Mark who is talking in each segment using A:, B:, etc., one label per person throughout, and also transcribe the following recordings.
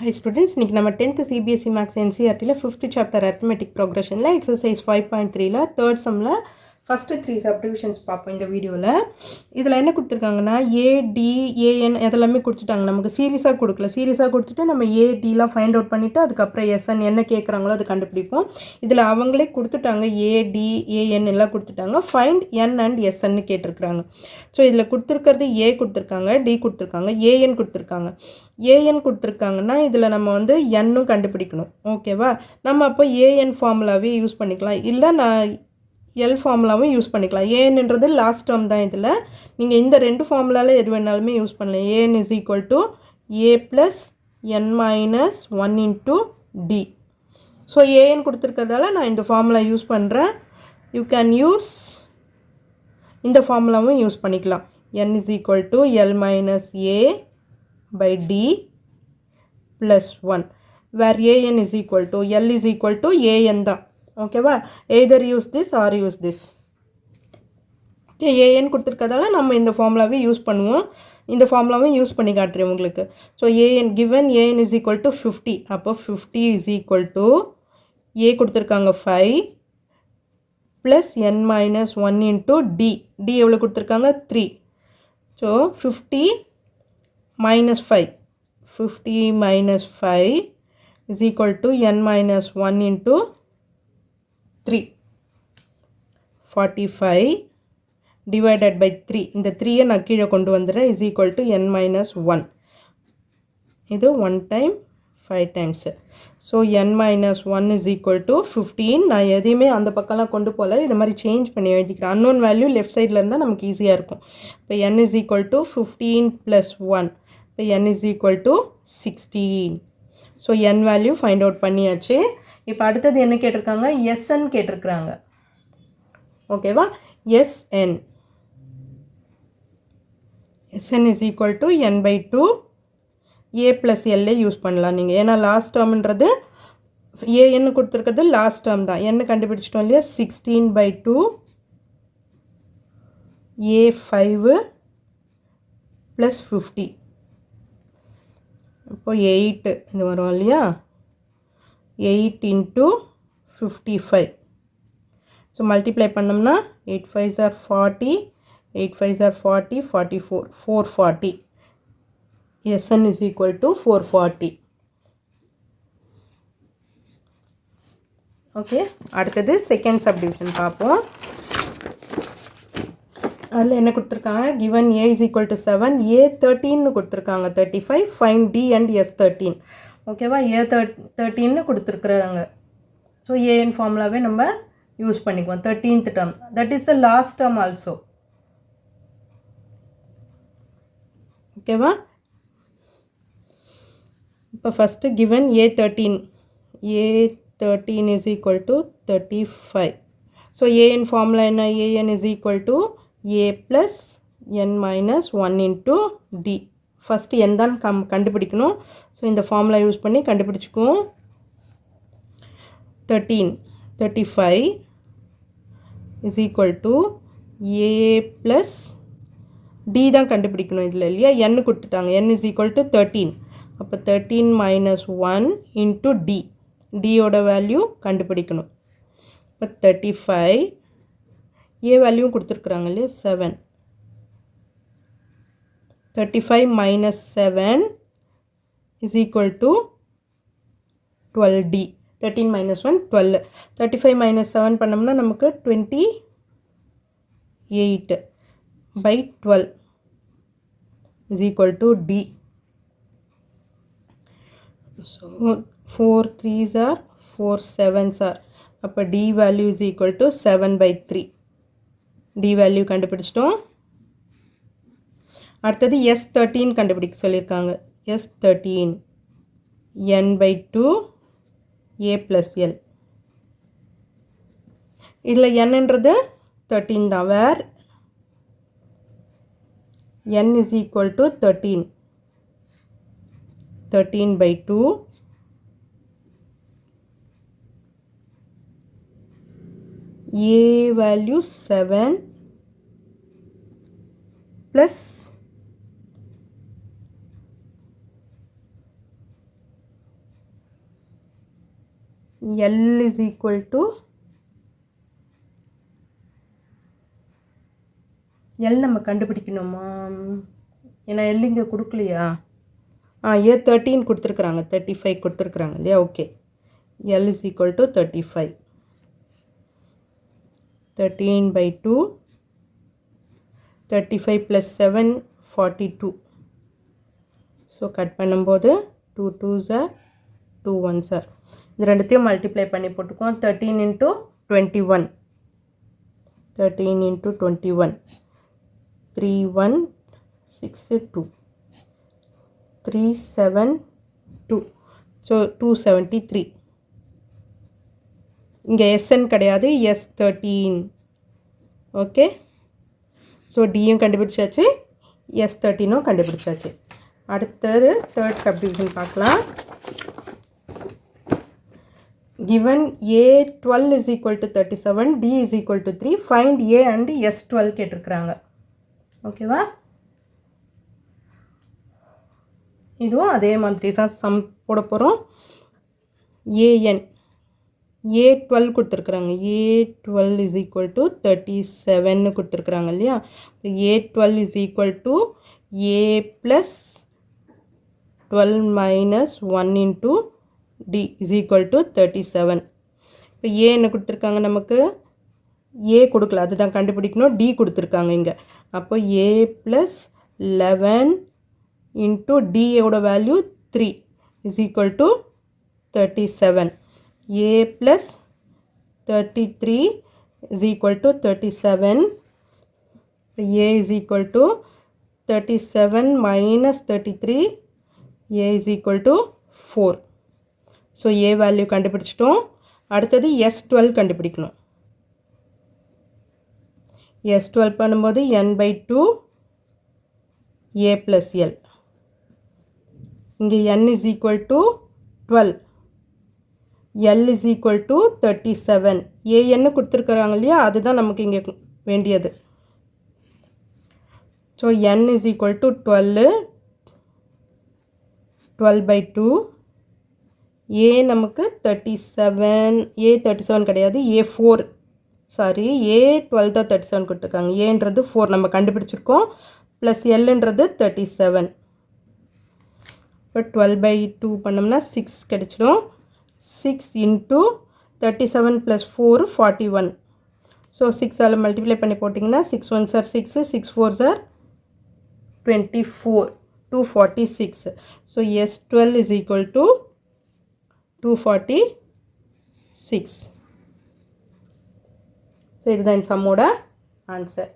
A: Hi students, இன்னைக்கு நம்ம 10th CBSE Maths NCERTல 5th chapter arithmetic progressionல exercise 5.3ல third sumல first 3 subdivisions பார்ப்போம் இந்த வீடியோவில். இதில் என்ன கொடுத்துருக்காங்கன்னா ADAN அதெல்லாமே கொடுத்துட்டாங்க. நமக்கு சீரியஸாக கொடுக்கல. சீரியஸாக கொடுத்துட்டு நம்ம ADலாம் ஃபைண்ட் அவுட் பண்ணிவிட்டு அதுக்கப்புறம் SN என்ன கேட்குறாங்களோ அது கண்டுபிடிப்போம். இதில் அவங்களே கொடுத்துட்டாங்க ADAN எல்லாம் கொடுத்துட்டாங்க. ஃபைண்ட் N அண்ட் SN கேட்டிருக்கிறாங்க. ஸோ இதில் கொடுத்துருக்கிறது A கொடுத்துருக்காங்க, D கொடுத்துருக்காங்க, AN கொடுத்துருக்காங்க. ஏஎன் கொடுத்துருக்காங்கன்னா இதில் நம்ம வந்து என்னும் கண்டுபிடிக்கணும். ஓகேவா? நம்ம அப்போ ஏஎன் ஃபார்முலாவே யூஸ் பண்ணிக்கலாம், இல்லை நான் எல் ஃபார்முலாவும் யூஸ் பண்ணிக்கலாம். ஏஎன்ன்றது லாஸ்ட் டேர்ம் தான். இதில் நீங்கள் இந்த ரெண்டு ஃபார்முலாவில் எது வேணாலுமே யூஸ் பண்ணலாம். A n is equal to a plus n minus 1 into d. So a n கொடுத்துருக்கிறதால நான் இந்த ஃபார்முலா யூஸ் பண்ணுறேன். யூ கேன் யூஸ் இந்த ஃபார்முலாவும் யூஸ் பண்ணிக்கலாம். N is equal to l minus a by d plus 1 where an is equal to L is equal to an தான். ஓகேவா? either use this or use this. Okay, an கொடுத்துருக்கதால நம்ம இந்த ஃபார்முலாவே use பண்ணுவோம். இந்த ஃபார்முலாவும் யூஸ் பண்ணி காட்டுறேன் உங்களுக்கு. So an given an is equal to 50. அப்போ 50 is equal to a கொடுத்துருக்காங்க 5 plus n minus 1 into d. d எவ்வளோ கொடுத்துருக்காங்க 3. So 50 minus 5. 50 minus 5 is equal to n minus 1 into 3. 45 divided by 3. இந்த 3 நான் கீழே கொண்டு வந்துடுறேன். is equal to n minus 1. இது 1 time 5 times. So n minus 1 is equal to 15. நான் எதையுமே அந்த பக்கம்லாம் கொண்டு போகல, இது மாதிரி சேஞ்ச் பண்ணி எழுதிக்கிறேன். அன்னோன் வேல்யூ லெஃப்ட் சைடில் இருந்தால் நமக்கு ஈஸியாக இருக்கும். இப்போ n is equal to 15 plus 1. இப்போ n is equal to 16. So n value find out பண்ணியாச்சு. இப்போ அடுத்தது என்ன கேட்டிருக்காங்க? SN கேட்டிருக்கிறாங்க. ஓகேவா? SN is equal to n by 2 a plus L use பண்ணலாம் நீங்கள். ஏன்னா லாஸ்ட் டேர்ம்ன்றது ஏன்னு கொடுத்துருக்கிறது லாஸ்ட் டேர்ம் தான். என்ன கண்டுபிடிச்சிட்டோம் இல்லையா? 16 by 2 a5 plus 50. இப்போ 8 இது வரும் இல்லையா? 8 into 55. ஸோ மல்டிப்ளை பண்ணோம்னா 8 5s are 40, 8 5s are 40, 44, 440. SN is equal to 440. Okay, அடுத்தது செகண்ட் சப்டிவிஷன் பார்ப்போம். அதில் என்ன கொடுத்துருக்காங்க? given a is equal to 7, a 13 கொடுத்துருக்காங்க 35, find d and s 13. ஓகேவா? a 13 கொடுத்துருக்குறாங்க. ஸோ an ஃபார்முலாவே நம்ம யூஸ் பண்ணிக்குவோம். 13th term, that is the last term also. ஓகேவா? இப்போ first given a13 is equal to 35. So an formula என்ன? an is equal to a plus n minus 1 into d. First n தான் கண்டுபிடிக்கணும். So இந்த formula use பண்ணி கண்டுபிடிச்சிக்குவோம். 35 is equal to a plus d தான் கண்டுபிடிக்கணும் இதில் இல்லையா? n கொடுத்துட்டாங்க. n is equal to 13. அப்போ 13 minus 1 into d. d ஓட வேல்யூ கண்டுபிடிக்கணும். இப்போ 35 a வேல்யூ கொடுத்துருக்குறாங்க இல்லையா? 7. 35 minus 7 is equal to 12d. 13 minus 1 12. 35 minus 7 பண்ணோம்னா நமக்கு 28 by 12 is equal to d. So 4 3s are 4 7s are. அப்போ d value is equal to 7 by 3. d value கண்டுபிடிச்சிட்டோம். அடுத்தது s13 கண்டுபிடிக்க சொல்லியிருக்காங்க. s13 n by 2 a plus l. இதில் nன்றது 13 தான். வேர் n is equal to 13. 13 by 2 a value 7 plus L is equal to L நம்ம கண்டுபிடிக்கணுமா? ஏன்னா L இங்கே கொடுக்கலையா? A13 கொடுத்துருக்குறாங்க, 35 கொடுத்துருக்குறாங்க இல்லையா? Okay, L is equal to 35. 13/2, 35 plus 7, 42. So cut பண்ணும்போது 2 2s are 2 1s are. இது ரெண்டுத்தையும் மல்டிப்ளை பண்ணி போட்டுக்குவோம். 13 into 21. 13 into 21. 3 1 6 2. 3 7 2. ஸோ 273. இங்கே SN கிடையாது, S13. ஓகே, ஸோ டியும் கண்டுபிடிச்சாச்சு, S13ம் கண்டுபிடிச்சாச்சு. அடுத்தது தேர்ட் சப்டிவிஷன் பார்க்கலாம். given A12 is equal to 37, D is equal to 3, find A and S12 கேட்டிருக்கிறாங்க. ஓகேவா? இதுவும் அதே மாதிரி தான் சம் போட போகிறோம். AN A12 கொடுத்துருக்குறாங்க. A12 is equal to 37 கொடுத்துருக்குறாங்க இல்லையா? A12 is equal to A plus 12 minus 1 into D is equal to 37. இப்போ A என்ன கொடுத்துருக்காங்க நமக்கு? A கொடுக்கல, அதுதான் கண்டுபிடிக்கணும். D கொடுத்துருக்காங்க இங்கே. அப்போ A plus 11 into D ஓட value 3 is equal to 37. A plus 33 is equal to 37. A is equal to 37 minus 33. A is equal to 4. So A value கண்டுபிடிச்சிட்டோம். அடுத்தது S12 கண்டுபிடிக்கணும். S12 பண்ணும்போது n/2 A plus L. இங்கே n is equal to 12. L is equal to 37. AN கொடுத்துருக்குறாங்க இல்லையா? அதுதான் நமக்கு இங்கே வேண்டியது. So n is equal to 12. 12/2. A நமக்கு 37. A 37 கிடையாது, A4. சாரி, A12 தான் 37 கொடுத்துருக்காங்க. ஏன்றது 4 நம்ம கண்டுபிடிச்சிருக்கோம். ப்ளஸ் Lன்றது 37. இப்போ 12/2 பண்ணோம்னா 6 கிடைச்சிடும். 6 into 37 plus 4 41. ஸோ 6ஆல் மல்டிப்ளை பண்ணி போட்டிங்கன்னா 6 1s are 6, 6 4s are 24, 246. So S12 is equal to 246. So இதுதான் இந்த சம்மோட ஆன்சர்.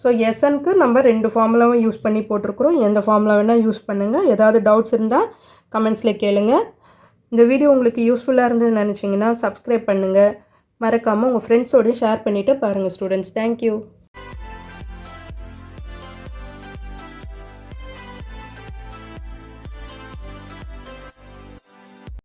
A: ஸோ எஸ்என்க்கு நம்ம 2 ஃபார்முலாவும் யூஸ் பண்ணி போட்டிருக்கிறோம். எந்த ஃபார்முலா வேணால் யூஸ் பண்ணுங்கள். ஏதாவது டவுட்ஸ் இருந்தால் கமெண்ட்ஸில் கேளுங்கள். இந்த வீடியோ உங்களுக்கு யூஸ்ஃபுல்லாக இருந்ததுன்னு நினச்சிங்கன்னா சப்ஸ்கிரைப் பண்ணுங்கள். மறக்காமல் உங்கள் ஃப்ரெண்ட்ஸோடையும் ஷேர் பண்ணிவிட்டு பாருங்கள் ஸ்டூடெண்ட்ஸ். தேங்க்யூ.